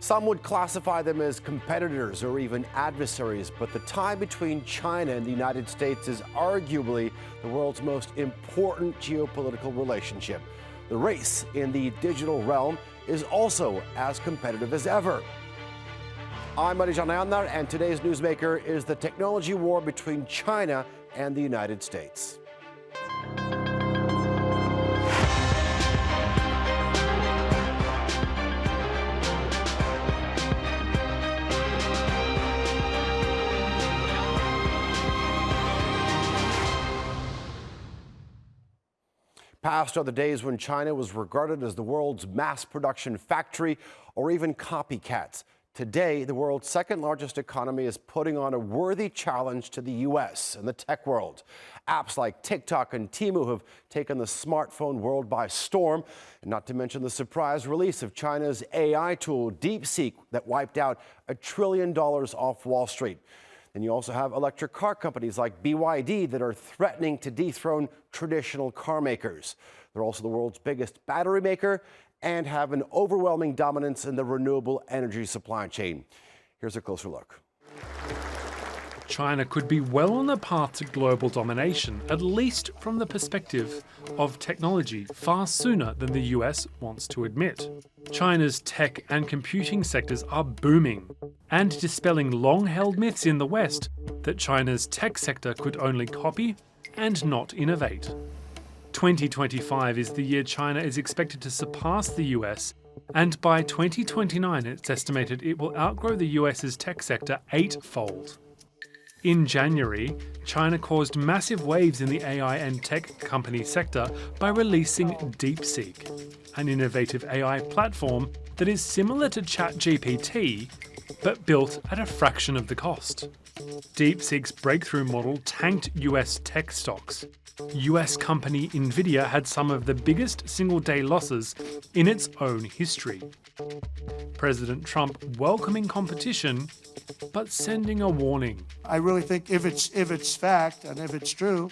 Some would classify them as competitors or even adversaries, but the tie between China and the United States is arguably the world's most important geopolitical relationship. The race in the digital realm is also as competitive as ever. I'm Marijan Ayandar, and today's Newsmaker is the technology war between China and the United States. Past are the days when China was regarded as the world's mass production factory or even copycats. Today, the world's second largest economy is putting on a worthy challenge to the U.S. and the tech world. Apps like TikTok and Temu have taken the smartphone world by storm, and not to mention the surprise release of China's AI tool DeepSeek that wiped out $1 trillion off Wall Street. And you also have electric car companies like BYD that are threatening to dethrone traditional car makers. They're also the world's biggest battery maker and have an overwhelming dominance in the renewable energy supply chain. Here's a closer look. China could be well on the path to global domination, at least from the perspective of technology, far sooner than the US wants to admit. China's tech and computing sectors are booming and dispelling long-held myths in the West that China's tech sector could only copy and not innovate. 2025 is the year China is expected to surpass the US, and by 2029 it's estimated it will outgrow the US's tech sector 8-fold. In January, China caused massive waves in the AI and tech company sector by releasing DeepSeek, an innovative AI platform that is similar to ChatGPT, but built at a fraction of the cost. DeepSeek's breakthrough model tanked US tech stocks. US company Nvidia had some of the biggest single-day losses in its own history. President Trump welcoming competition, but sending a warning. I really think if it's fact and if it's true,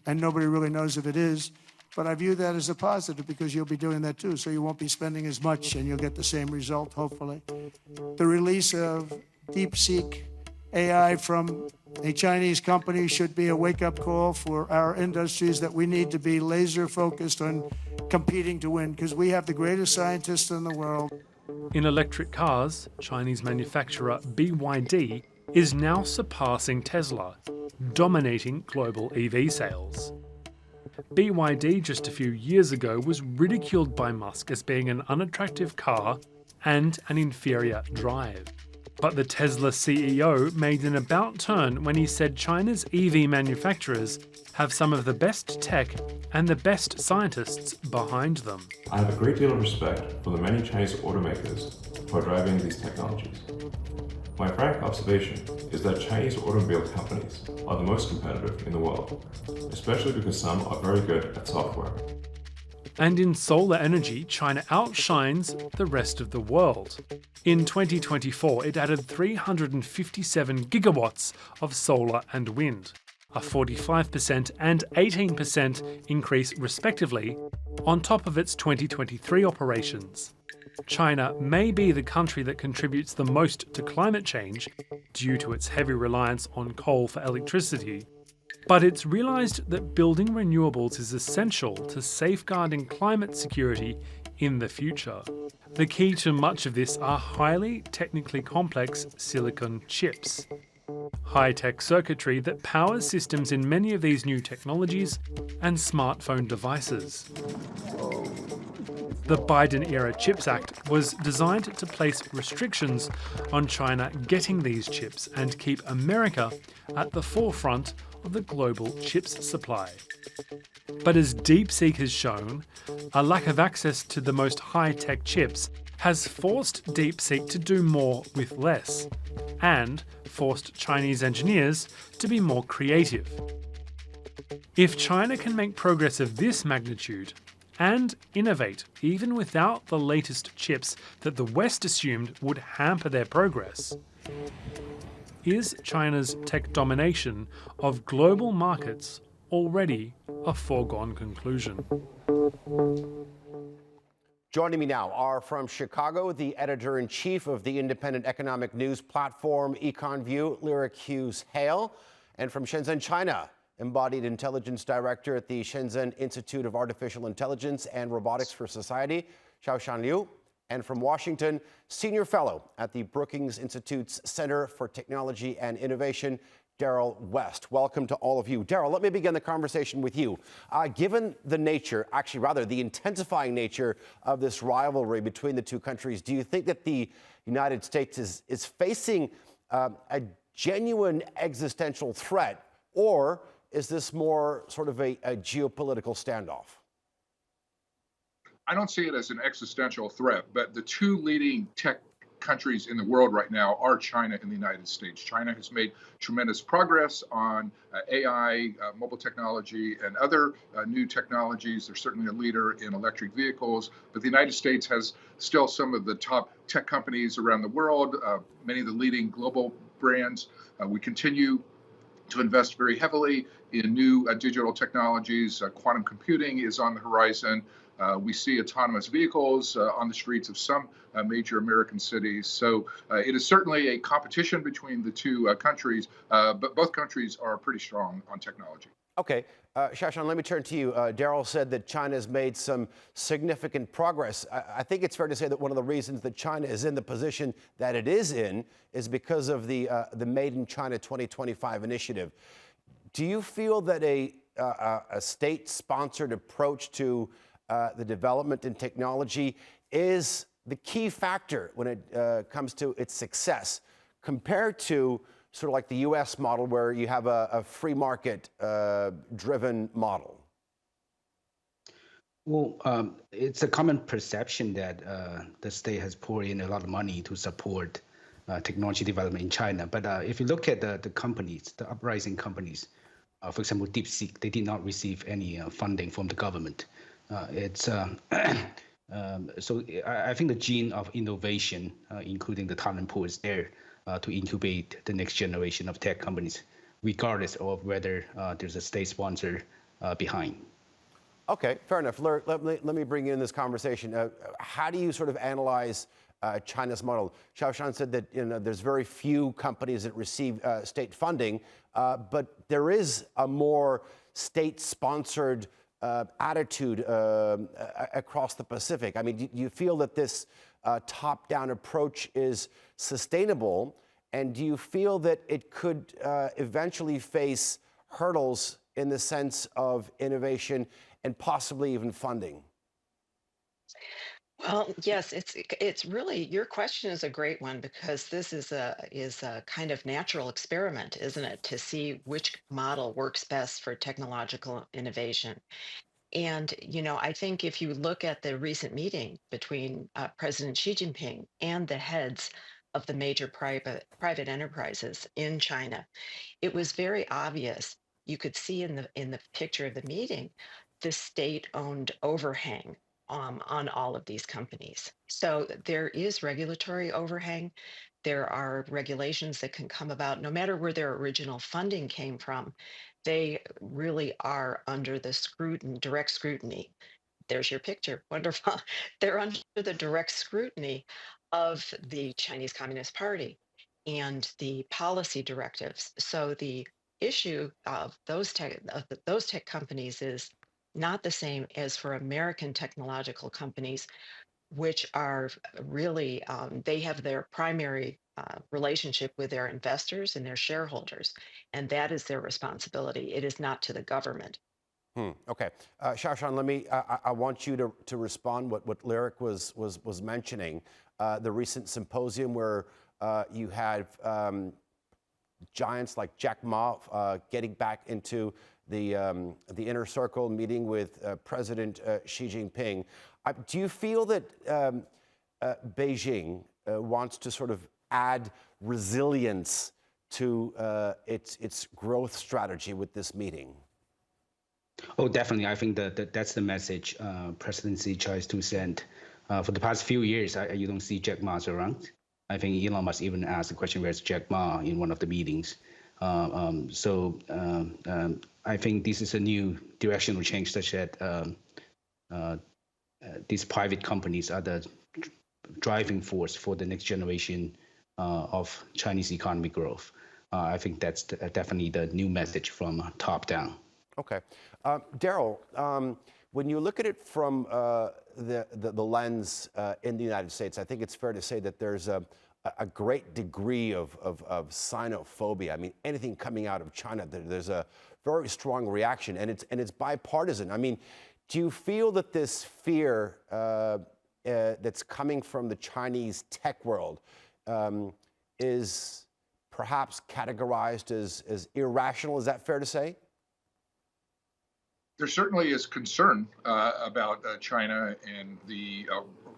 and nobody really knows if it is, but I view that as a positive because you'll be doing that too, so you won't be spending as much and you'll get the same result, hopefully. The release of DeepSeek AI from a Chinese company should be a wake-up call for our industries that we need to be laser-focused on competing to win, because we have the greatest scientists in the world. In electric cars, Chinese manufacturer BYD is now surpassing Tesla, dominating global EV sales. BYD just a few years ago was ridiculed by Musk as being an unattractive car and an inferior drive. But the Tesla CEO made an about turn when he said China's EV manufacturers have some of the best tech and the best scientists behind them. I have a great deal of respect for the many Chinese automakers who are driving these technologies. My frank observation is that Chinese automobile companies are the most competitive in the world, especially because some are very good at software. And in solar energy, China outshines the rest of the world. In 2024, it added 357 gigawatts of solar and wind, a 45% and 18% increase respectively, on top of its 2023 operations. China may be the country that contributes the most to climate change due to its heavy reliance on coal for electricity, but it's realised that building renewables is essential to safeguarding climate security in the future. The key to much of this are highly technically complex silicon chips, high-tech circuitry that powers systems in many of these new technologies and smartphone devices. The Biden-era CHIPS Act was designed to place restrictions on China getting these chips and keep America at the forefront of the global chips supply. But as DeepSeek has shown, a lack of access to the most high-tech chips has forced DeepSeek to do more with less, and forced Chinese engineers to be more creative. If China can make progress of this magnitude, and innovate even without the latest chips that the West assumed would hamper their progress, is China's tech domination of global markets already a foregone conclusion? Joining me now are from Chicago, the editor-in-chief of the independent economic news platform EconVue, Hughes, Hale, and from Shenzhen, China, embodied intelligence director at the Shenzhen Institute of Artificial Intelligence and Robotics for Society, Shaoshan Liu, and from Washington, senior fellow at the Brookings Institute's Center for Technology and Innovation, Darrell West. Welcome to all of you. Darrell, let me begin the conversation with you. Given the nature, actually rather the intensifying nature of this rivalry between the two countries, do you think that the United States is facing a genuine existential threat, or is this more sort of a geopolitical standoff? I don't see it as an existential threat, but the two leading tech countries in the world right now are China and the United States. China has made tremendous progress on AI, mobile technology, and other new technologies. They're certainly a leader in electric vehicles, but the United States has still some of the top tech companies around the world, many of the leading global brands. We continue to invest very heavily in new digital technologies. Quantum computing is on the horizon. We see autonomous vehicles on the streets of some major American cities. So it is certainly a competition between the two countries, but both countries are pretty strong on technology. Okay, Shaoshan, let me turn to you. Darrell said that China has made some significant progress. I think it's fair to say that one of the reasons that China is in the position that it is in is because of the Made in China 2025 initiative. Do you feel that a state-sponsored approach to the development in technology is the key factor when it comes to its success, compared to sort of like the U.S. model where you have a free market driven model? Well, it's a common perception that the state has poured in a lot of money to support technology development in China. But if you look at the companies, the uprising companies, for example, DeepSeek, they did not receive any funding from the government. So I think the gene of innovation, including the talent pool, is there to incubate the next generation of tech companies, regardless of whether there's a state sponsor behind. Okay, fair enough. Let me bring you in this conversation. How do you sort of analyze China's model? Shaoshan said that there's very few companies that receive state funding, but there is a more state-sponsored attitude across the Pacific. I mean, do you feel that this top-down approach is sustainable, and do you feel that it could eventually face hurdles in the sense of innovation and possibly even funding? Well, yes, it's really, your question is a great one, because this is a kind of natural experiment, isn't it, to see which model works best for technological innovation. And, I think if you look at the recent meeting between President Xi Jinping and the heads of the major private enterprises in China, it was very obvious. You could see in the picture of the meeting the state-owned overhang on all of these companies. So there is regulatory overhang. There are regulations that can come about no matter where their original funding came from. They really are under the direct scrutiny. There's your picture. Wonderful. They're under the direct scrutiny of the Chinese Communist Party and the policy directives. So the issue of those tech companies is not the same as for American technological companies, which are really, they have their primary relationship with their investors and their shareholders, and that is their responsibility. It is not to the government. Okay, Shaoshan, I want you to respond what Lyric was mentioning, the recent symposium where you had giants like Jack Ma getting back into the inner circle, meeting with President Xi Jinping. Do you feel that Beijing wants to sort of add resilience to its growth strategy with this meeting? Oh, definitely. I think that's the message President Xi tries to send. For the past few years, you don't see Jack Ma around. I think Elon Musk even asked the question, where's Jack Ma, in one of the meetings. I think this is a new directional change such that these private companies are the driving force for the next generation of Chinese economy growth. I think that's definitely the new message from top down. Okay. Darrell, when you look at it from the lens in the United States, I think it's fair to say that there's a great degree of xenophobia. I mean, anything coming out of China, there's a very strong reaction, and it's bipartisan. I mean, do you feel that this fear that's coming from the Chinese tech world is perhaps categorized as irrational? Is that fair to say? There certainly is concern about China and the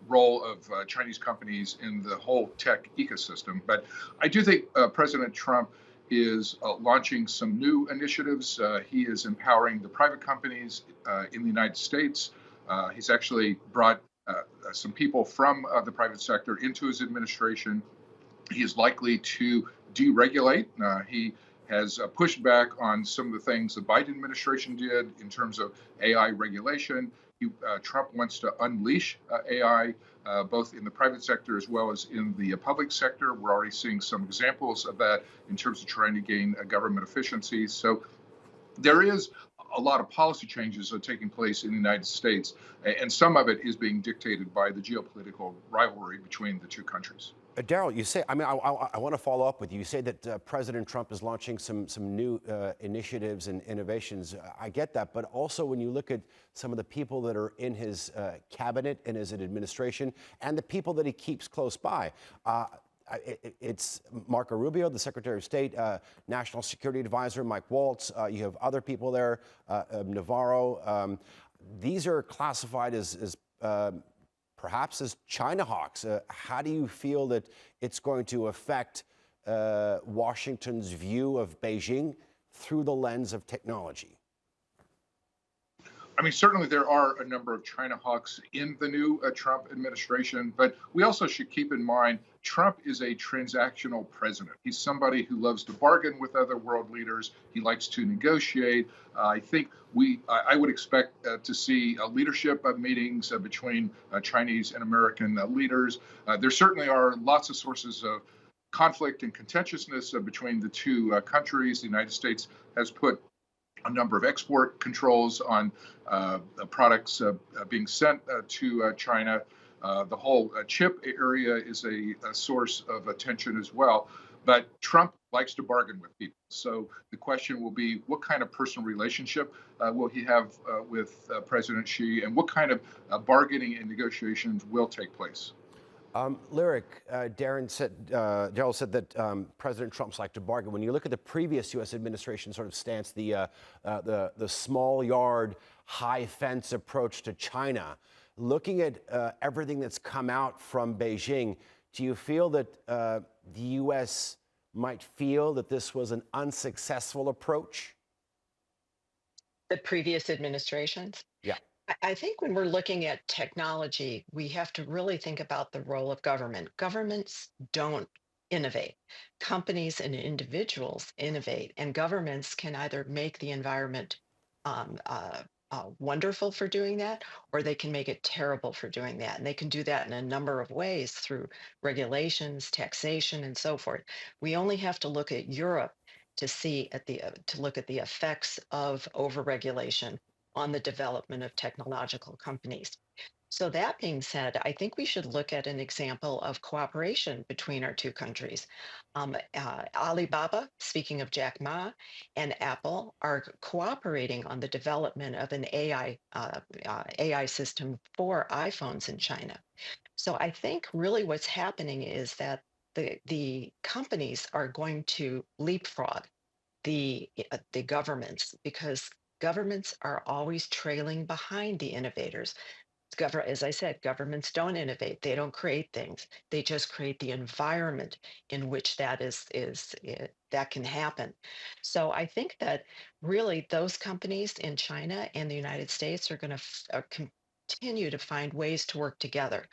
role of Chinese companies in the whole tech ecosystem. But I do think President Trump is launching some new initiatives. He is empowering the private companies in the United States. He's actually brought some people from the private sector into his administration. He is likely to deregulate. He has pushed back on some of the things the Biden administration did in terms of AI regulation. Trump wants to unleash AI, both in the private sector as well as in the public sector. We're already seeing some examples of that in terms of trying to gain government efficiencies. So there is a lot of policy changes that are taking place in the United States, and some of it is being dictated by the geopolitical rivalry between the two countries. Darrell, you say, I mean, I want to follow up with you. You say that President Trump is launching some new initiatives and innovations. I get that. But also when you look at some of the people that are in his cabinet and his administration and the people that he keeps close by, it's Marco Rubio, the Secretary of State, National Security Advisor, Mike Waltz. You have other people there, Navarro. These are classified as perhaps as China hawks. How do you feel that it's going to affect Washington's view of Beijing through the lens of technology? I mean, certainly there are a number of China hawks in the new Trump administration, but we also should keep in mind Trump is a transactional president. He's somebody who loves to bargain with other world leaders. He likes to negotiate. I think I would expect to see leadership meetings between Chinese and American leaders. There certainly are lots of sources of conflict and contentiousness between the two countries. The United States has put a number of export controls on products being sent to China. The whole chip area is a source of attention as well. But Trump likes to bargain with people. So the question will be, what kind of personal relationship will he have with President Xi, and what kind of bargaining and negotiations will take place? Lyric, Darrell said that President Trump's like to bargain. When you look at the previous U.S. administration sort of stance, the small yard, high fence approach to China, looking at everything that's come out from Beijing, do you feel that the U.S. might feel that this was an unsuccessful approach? The previous administrations? Yeah. I think when we're looking at technology, we have to really think about the role of government. Governments don't innovate. Companies and individuals innovate, and governments can either make the environment wonderful for doing that, or they can make it terrible for doing that. And they can do that in a number of ways through regulations, taxation, and so forth. We only have to look at Europe to see to look at the effects of overregulation on the development of technological companies. So that being said, I think we should look at an example of cooperation between our two countries. Alibaba, speaking of Jack Ma, and Apple are cooperating on the development of an AI system for iPhones in China. So I think really what's happening is that the companies are going to leapfrog the governments, because governments are always trailing behind the innovators. As I said, governments don't innovate. They don't create things. They just create the environment in which that can happen. So I think that really those companies in China and the United States are going to continue to find ways to work together.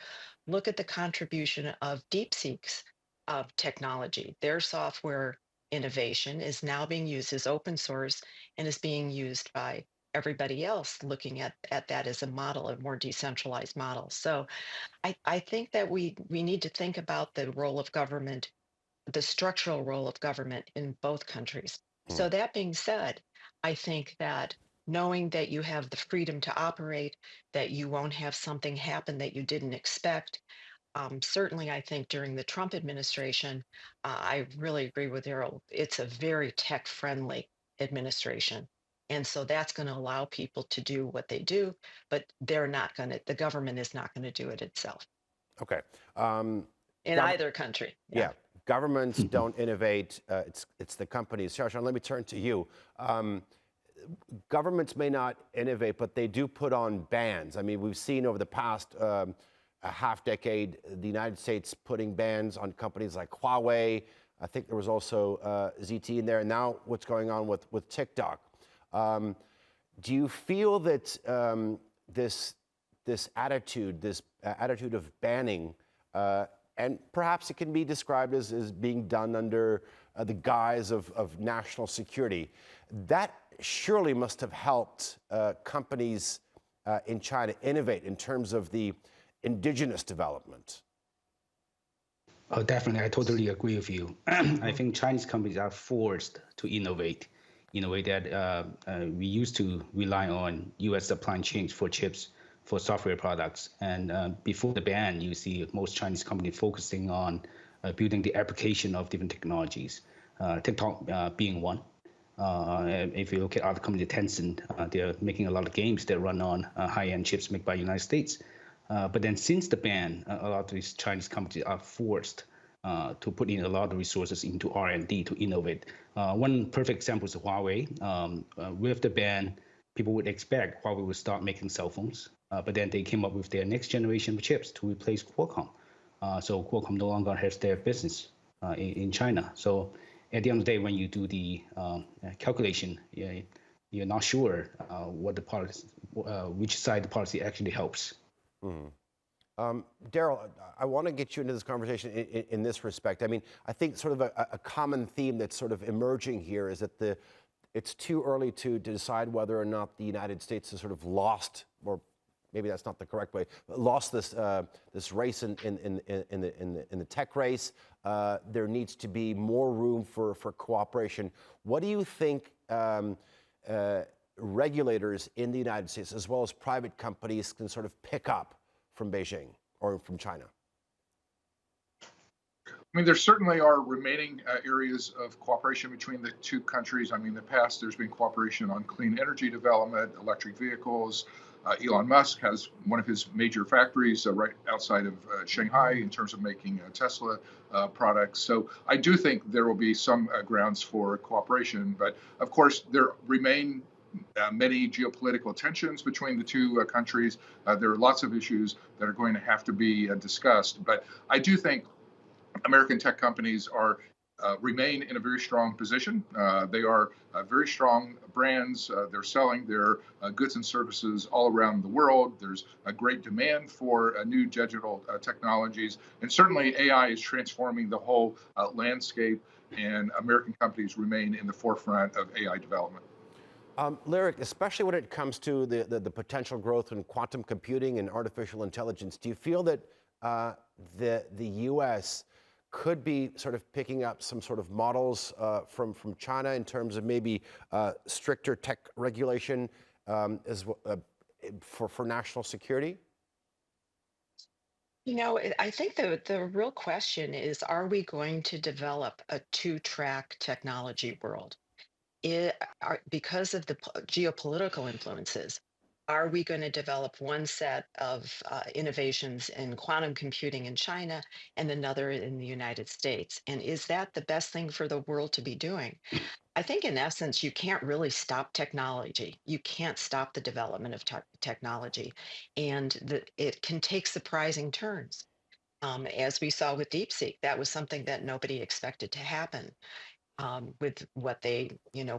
Look at the contribution of DeepSeek's of technology. Their software innovation is now being used as open source and is being used by everybody else looking at that as a model, a more decentralized model. So I think that we need to think about the role of government, the structural role of government in both countries. Hmm. So that being said, I think that knowing that you have the freedom to operate, that you won't have something happen that you didn't expect. Certainly, I think during the Trump administration, I really agree with Darrell. It's a very tech friendly administration. And so that's going to allow people to do what they do, but they're not going to, the government is not going to do it itself Okay. Um, in gov- either country. Yeah. yeah, governments don't innovate. It's the companies. Shaoshan, let me turn to you. Governments may not innovate, but they do put on bans. I mean, we've seen over the past a half decade, the United States putting bans on companies like Huawei. I think there was also ZT in there, and now what's going on with TikTok. Do you feel that this attitude of banning, and perhaps it can be described as being done under the guise of national security, that surely must have helped companies in China innovate in terms of the indigenous development? Oh, definitely. I totally agree with you. I think Chinese companies are forced to innovate in a way that we used to rely on U.S. supply chains for chips, for software products. And before the ban, you see most Chinese companies focusing on building the application of different technologies, TikTok being one. If you look at other companies, Tencent, they're making a lot of games that run on high-end chips made by the United States. But then since the ban, a lot of these Chinese companies are forced to put in a lot of resources into R&D to innovate. One perfect example is Huawei. With the ban, people would expect Huawei would start making cell phones, but then they came up with their next generation of chips to replace Qualcomm. So Qualcomm no longer has their business in China. So at the end of the day, when you do the calculation, you're not sure what the policy, which side the policy actually helps. Darrell, I want to get you into this conversation in this respect. I mean, I think sort of a common theme that's sort of emerging here is that it's too early to decide whether or not the United States has sort of lost, or maybe that's not the correct way, but lost this race in the tech race. There needs to be more room for cooperation. What do you think regulators in the United States, as well as private companies, can sort of pick up from Beijing or from China? I mean, there certainly are remaining areas of cooperation between the two countries. I mean, in the past, there's been cooperation on clean energy development, electric vehicles. Elon Musk has one of his major factories right outside of Shanghai in terms of making Tesla products. So I do think there will be some grounds for cooperation. But of course, there remain many geopolitical tensions between the two countries. There are lots of issues that are going to have to be discussed. But I do think American tech companies remain in a very strong position. They are very strong brands. They're selling their goods and services all around the world. There's a great demand for new digital technologies. And certainly AI is transforming the whole landscape, and American companies remain in the forefront of AI development. Lyric, especially when it comes to the potential growth in quantum computing and artificial intelligence, do you feel that the U.S. could be sort of picking up some sort of models from China in terms of maybe stricter tech regulation for national security? You know, I think the real question is, are we going to develop a two-track technology world? Because of the geopolitical influences, are we going to develop one set of innovations in quantum computing in China and another in the United States? And is that the best thing for the world to be doing? I think, in essence, you can't really stop technology. You can't stop the development of technology, and it can take surprising turns. As we saw with DeepSeek, that was something that nobody expected to happen with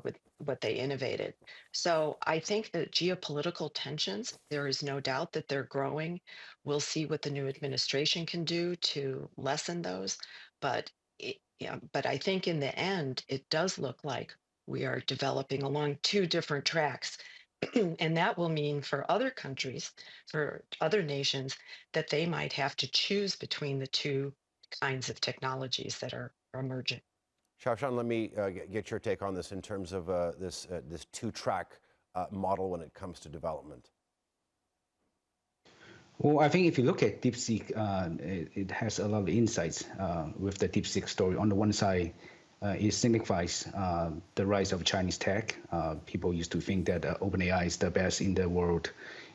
with what they innovated. So I think that geopolitical tensions, there is no doubt that they're growing. We'll see what the new administration can do to lessen those. But but I think in the end, it does look like we are developing along two different tracks And that will mean for other countries, for other nations, that they might have to choose between the two kinds of technologies that are emerging. Shaoshan, let me get your take on this in terms of this two-track model when it comes to development. Well, I think if you look at DeepSeek, it has a lot of insights with the DeepSeek story. On the one side, it signifies the rise of Chinese tech. People used to think that OpenAI is the best in the world,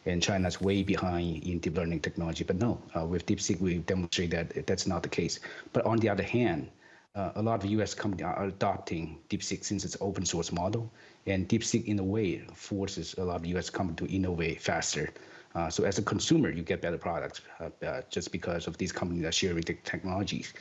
and China's way behind in deep learning technology. But no, with DeepSeek, we demonstrate that that's not the case. But on the other hand, a lot of U.S. companies are adopting DeepSeek since it's open source model, and DeepSeek in a way forces a lot of U.S. companies to innovate faster. So as a consumer, you get better products just because of these companies are sharing the technologies.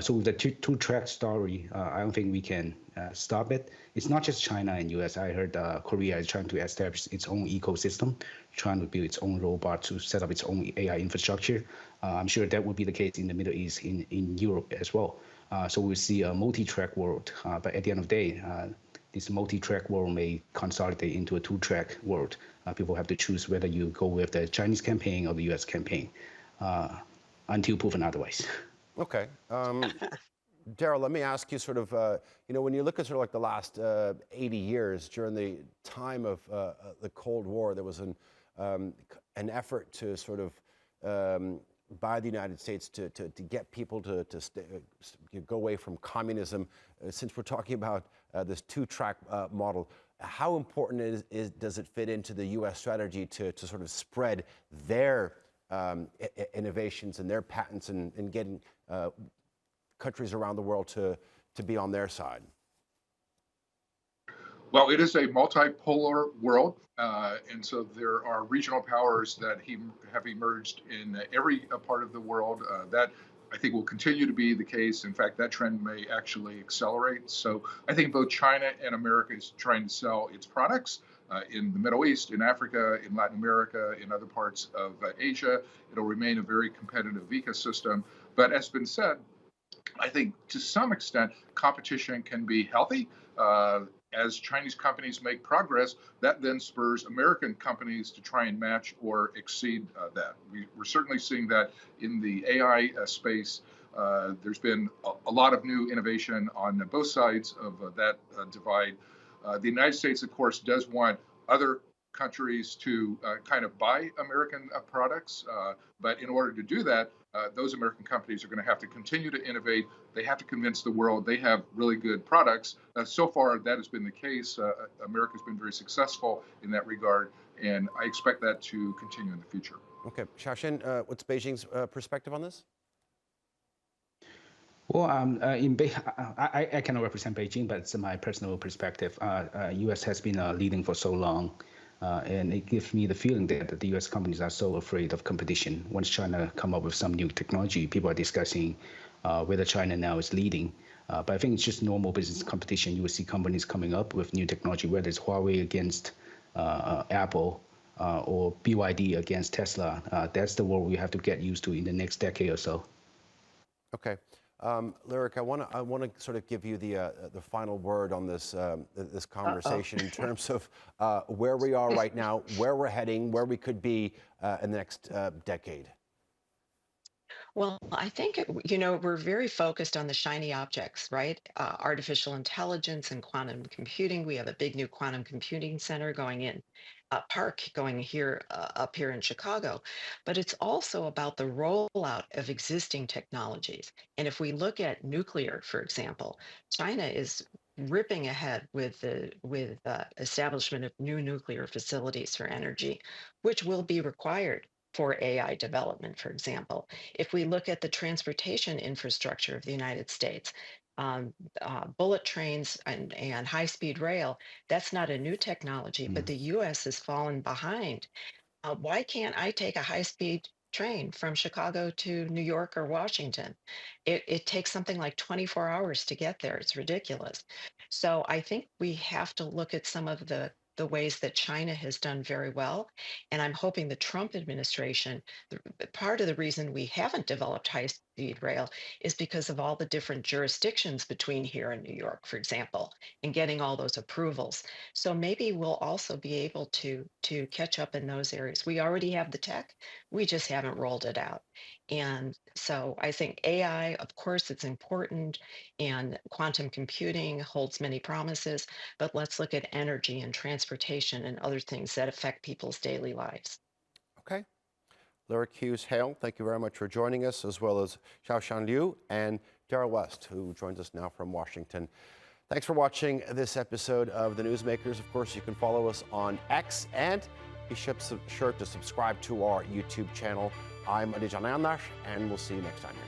So with the two-track story, I don't think we can stop it. It's not just China and U.S. I heard Korea is trying to establish its own ecosystem, trying to build its own robot to set up its own AI infrastructure. I'm sure that would be the case in the Middle East, in Europe as well. So we'll see a multi-track world. But at the end of the day, this multi-track world may consolidate into a two-track world. People have to choose whether you go with the Chinese campaign or the U.S. campaign until proven otherwise. Okay. Darrell, let me ask you sort of, when you look at sort of like the last 80 years during the time of the Cold War, there was an effort to sort of by the United States to get people to go away from communism. Since we're talking about this two-track model, how important does it fit into the U.S. strategy to sort of spread their innovations and their patents and getting countries around the world to be on their side? Well, it is a multipolar world, and so there are regional powers that have emerged in every part of the world. That I think will continue to be the case. In fact, that trend may actually accelerate. So I think both China and America is trying to sell its products in the Middle East, in Africa, in Latin America, in other parts of Asia. It'll remain a very competitive ecosystem. But as been said, I think to some extent, competition can be healthy. As Chinese companies make progress, that then spurs American companies to try and match or exceed that. We're certainly seeing that in the AI space. There's been a lot of new innovation on both sides of that divide. The United States, of course, does want other countries to kind of buy American products. But in order to do that, those American companies are going to have to continue to innovate. They have to convince the world they have really good products. So far, that has been the case. America's been very successful in that regard, and I expect that to continue in the future. Okay, Shaoshan, what's Beijing's perspective on this? Well, I cannot represent Beijing, but it's my personal perspective. U.S. has been leading for so long. And it gives me the feeling that the U.S. companies are so afraid of competition. Once China come up with some new technology, people are discussing whether China now is leading. But I think it's just normal business competition. You will see companies coming up with new technology, whether it's Huawei against Apple or BYD against Tesla. That's the world we have to get used to in the next decade or so. Okay. Lyric, I want to sort of give you the final word on this this conversation in terms of where we are right now, where we're heading, where we could be in the next decade. Well, I think, we're very focused on the shiny objects, right? Artificial intelligence and quantum computing. We have a big new quantum computing center going in, park going here, up here in Chicago. But it's also about the rollout of existing technologies. And if we look at nuclear, for example, China is ripping ahead with the establishment of new nuclear facilities for energy, which will be required for AI development, for example. If we look at the transportation infrastructure of the United States, bullet trains and high speed rail, that's not a new technology, but the US has fallen behind. Why can't I take a high speed train from Chicago to New York or Washington? It takes something like 24 hours to get there. It's ridiculous. So I think we have to look at some of the ways that China has done very well. And I'm hoping the Trump administration, part of the reason we haven't developed high speed rail is because of all the different jurisdictions between here and New York, for example, and getting all those approvals. So maybe we'll also be able to catch up in those areas. We already have the tech, we just haven't rolled it out. And so I think AI, of course, it's important, and quantum computing holds many promises, but let's look at energy and transportation and other things that affect people's daily lives. Okay. Lyric Hughes, Hale, thank you very much for joining us, as well as Shaoshan Liu and Darrell West, who joins us now from Washington. Thanks for watching this episode of the Newsmakers. Of course, you can follow us on X, and be sure to subscribe to our YouTube channel. I'm Adijan Andash, and we'll see you next time here.